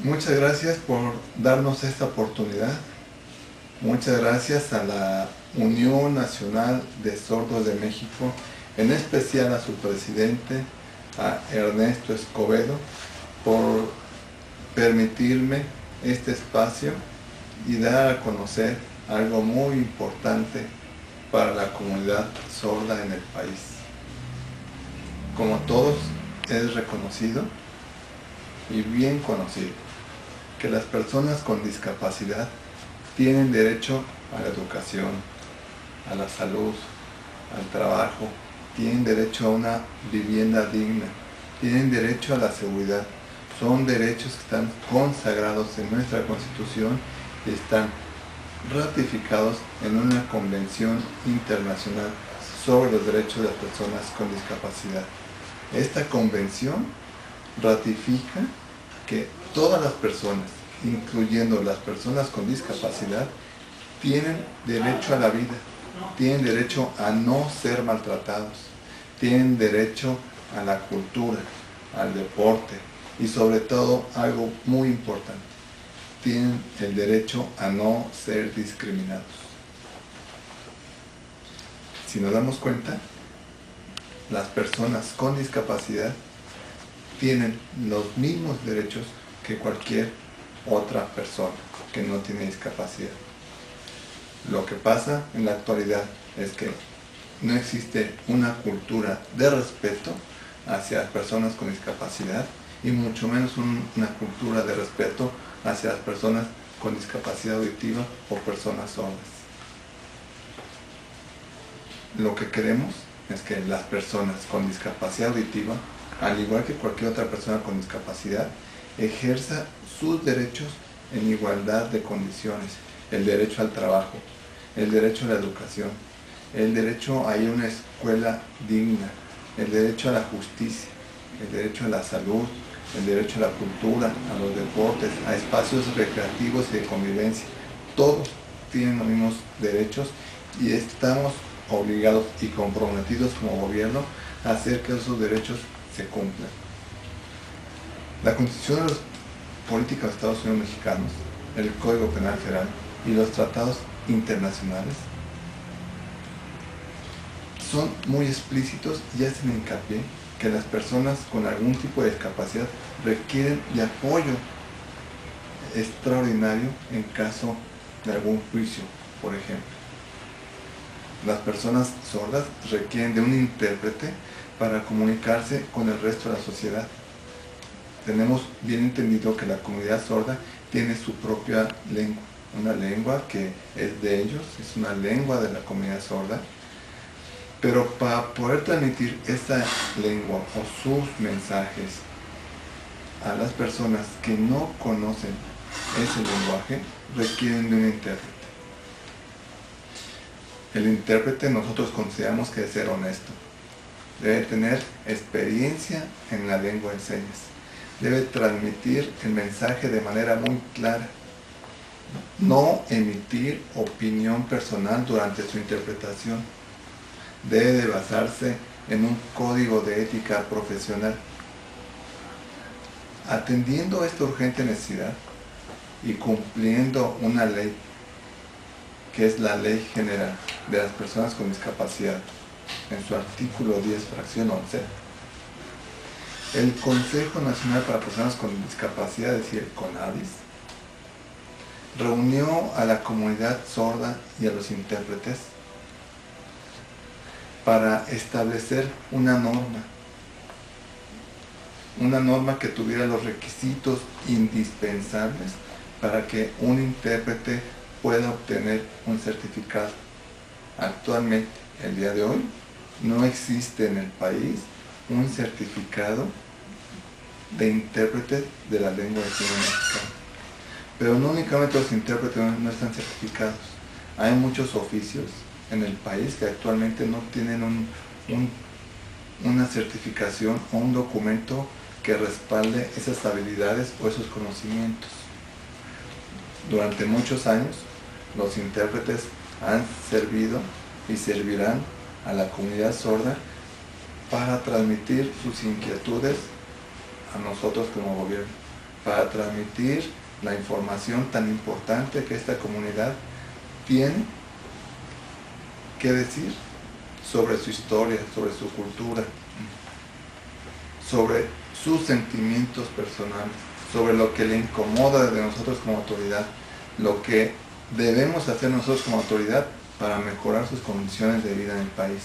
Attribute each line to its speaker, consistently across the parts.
Speaker 1: Muchas gracias por darnos esta oportunidad. Muchas gracias a la Unión Nacional de Sordos de México, en especial a su presidente, a Ernesto Escobedo, por permitirme este espacio y dar a conocer algo muy importante para la comunidad sorda en el país. Como todos, es reconocido y bien conocido que las personas con discapacidad tienen derecho a la educación, a la salud, al trabajo, tienen derecho a una vivienda digna, tienen derecho a la seguridad. Son derechos que están consagrados en nuestra Constitución y están ratificados en una convención internacional sobre los derechos de las personas con discapacidad. Esta convención ratifica que todas las personas, incluyendo las personas con discapacidad, tienen derecho a la vida, tienen derecho a no ser maltratados, tienen derecho a la cultura, al deporte y sobre todo algo muy importante, tienen el derecho a no ser discriminados. Si nos damos cuenta, las personas con discapacidad tienen los mismos derechos que cualquier otra persona que no tiene discapacidad. Lo que pasa en la actualidad es que no existe una cultura de respeto hacia las personas con discapacidad y mucho menos una cultura de respeto hacia las personas con discapacidad auditiva o personas sordas. Lo que queremos es que las personas con discapacidad auditiva, al igual que cualquier otra persona con discapacidad, ejerza sus derechos en igualdad de condiciones: el derecho al trabajo, el derecho a la educación, el derecho a ir a una escuela digna, el derecho a la justicia, el derecho a la salud, el derecho a la cultura, a los deportes, a espacios recreativos y de convivencia. Todos tienen los mismos derechos y estamos obligados y comprometidos como gobierno a hacer que esos derechos se cumplan. La Constitución de los Políticas de Estados Unidos Mexicanos, el Código Penal Federal y los tratados internacionales son muy explícitos y hacen hincapié que las personas con algún tipo de discapacidad requieren de apoyo extraordinario en caso de algún juicio, por ejemplo. Las personas sordas requieren de un intérprete para comunicarse con el resto de la sociedad. Tenemos bien entendido que la comunidad sorda tiene su propia lengua, una lengua que es de ellos, es una lengua de la comunidad sorda, pero para poder transmitir esa lengua o sus mensajes a las personas que no conocen ese lenguaje, requieren de un intérprete. El intérprete nosotros consideramos que debe ser honesto, debe tener experiencia en la lengua de señas, debe transmitir el mensaje de manera muy clara, no emitir opinión personal durante su interpretación, debe de basarse en un código de ética profesional. Atendiendo a esta urgente necesidad y cumpliendo una ley, que es la Ley General de las Personas con Discapacidad, en su artículo 10, fracción 11, el Consejo Nacional para Personas con Discapacidad, es decir, el CONADIS, reunió a la comunidad sorda y a los intérpretes para establecer una norma que tuviera los requisitos indispensables para que un intérprete pueda obtener un certificado. Actualmente, el día de hoy, no existe en el país un certificado de intérprete de la lengua de señas mexicana. Pero no únicamente los intérpretes no están certificados. Hay muchos oficios en el país que actualmente no tienen una certificación o un documento que respalde esas habilidades o esos conocimientos. Durante muchos años, los intérpretes han servido y servirán a la comunidad sorda para transmitir sus inquietudes a nosotros como gobierno, para transmitir la información tan importante que esta comunidad tiene que decir sobre su historia, sobre su cultura, sobre sus sentimientos personales, sobre lo que le incomoda de nosotros como autoridad, lo que debemos hacer nosotros como autoridad para mejorar sus condiciones de vida en el país.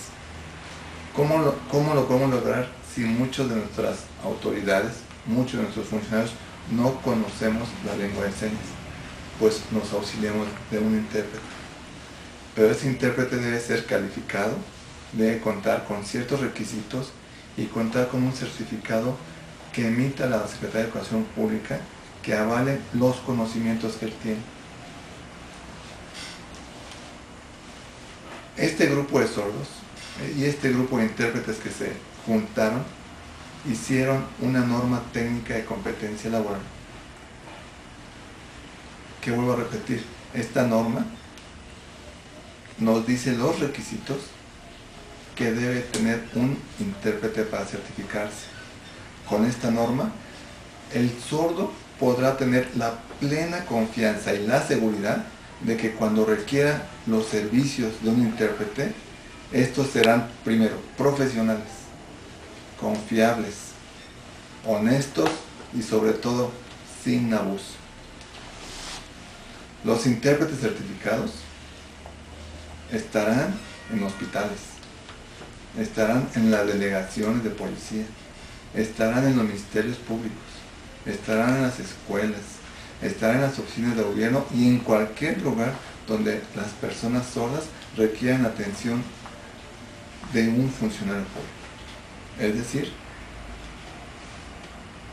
Speaker 1: ¿Cómo lo podemos lograr si muchos de nuestras autoridades, muchos de nuestros funcionarios no conocemos la lengua de señas? Pues nos auxiliamos de un intérprete. Pero ese intérprete debe ser calificado, debe contar con ciertos requisitos y contar con un certificado que emita la Secretaría de Educación Pública que avale los conocimientos que él tiene. Este grupo de sordos y este grupo de intérpretes que se juntaron hicieron una norma técnica de competencia laboral. Que vuelvo a repetir, esta norma nos dice los requisitos que debe tener un intérprete para certificarse. Con esta norma, el sordo podrá tener la plena confianza y la seguridad de que cuando requiera los servicios de un intérprete, estos serán, primero, profesionales, confiables, honestos y sobre todo sin abuso. Los intérpretes certificados estarán en hospitales, estarán en las delegaciones de policía, estarán en los ministerios públicos, estarán en las escuelas, estarán en las oficinas de gobierno y en cualquier lugar donde las personas sordas requieran atención de un funcionario público. Es decir,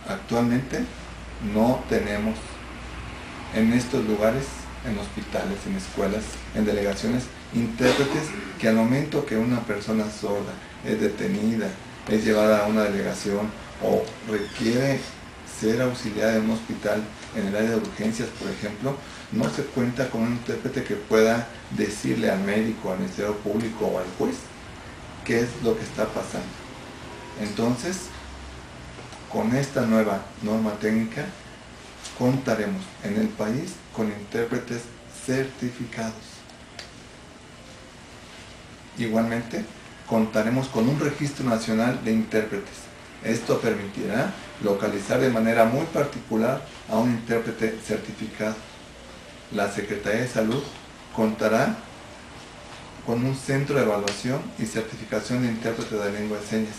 Speaker 1: actualmente no tenemos en estos lugares, en hospitales, en escuelas, en delegaciones, intérpretes que al momento que una persona sorda es detenida, es llevada a una delegación o requiere ser auxiliada en un hospital en el área de urgencias, por ejemplo, no se cuenta con un intérprete que pueda decirle al médico, al Ministerio Público o al juez qué es lo que está pasando. Entonces, con esta nueva norma técnica, contaremos en el país con intérpretes certificados. Igualmente, contaremos con un registro nacional de intérpretes. Esto permitirá localizar de manera muy particular a un intérprete certificado. La Secretaría de Salud contará con un centro de evaluación y certificación de intérprete de lengua de señas.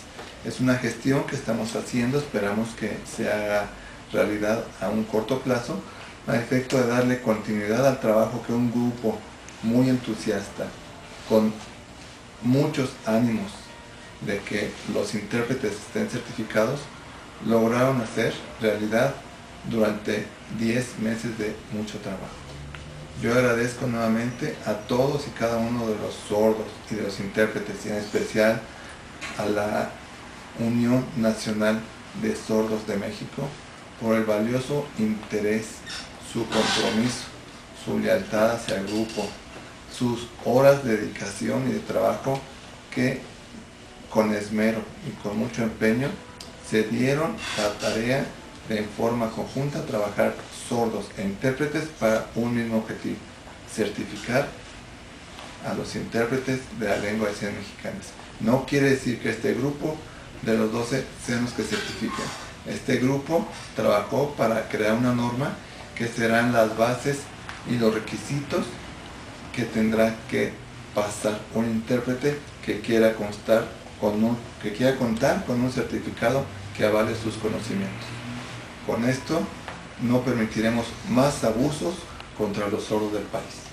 Speaker 1: Es una gestión que estamos haciendo, esperamos que se haga realidad a un corto plazo, a efecto de darle continuidad al trabajo que un grupo muy entusiasta, con muchos ánimos de que los intérpretes estén certificados, lograron hacer realidad durante 10 meses de mucho trabajo. Yo agradezco nuevamente a todos y cada uno de los sordos y de los intérpretes, y en especial a la Unión Nacional de Sordos de México, por el valioso interés, su compromiso, su lealtad hacia el grupo, sus horas de dedicación y de trabajo que con esmero y con mucho empeño se dieron la tarea de en forma conjunta trabajar sordos e intérpretes para un mismo objetivo: certificar a los intérpretes de la lengua de señas mexicanas. No quiere decir que este grupo de los 12 sean los que certifiquen. Este grupo trabajó para crear una norma que serán las bases y los requisitos que tendrá que pasar un intérprete que quiera contar con un certificado que avale sus conocimientos. Con esto no permitiremos más abusos contra los sordos del país.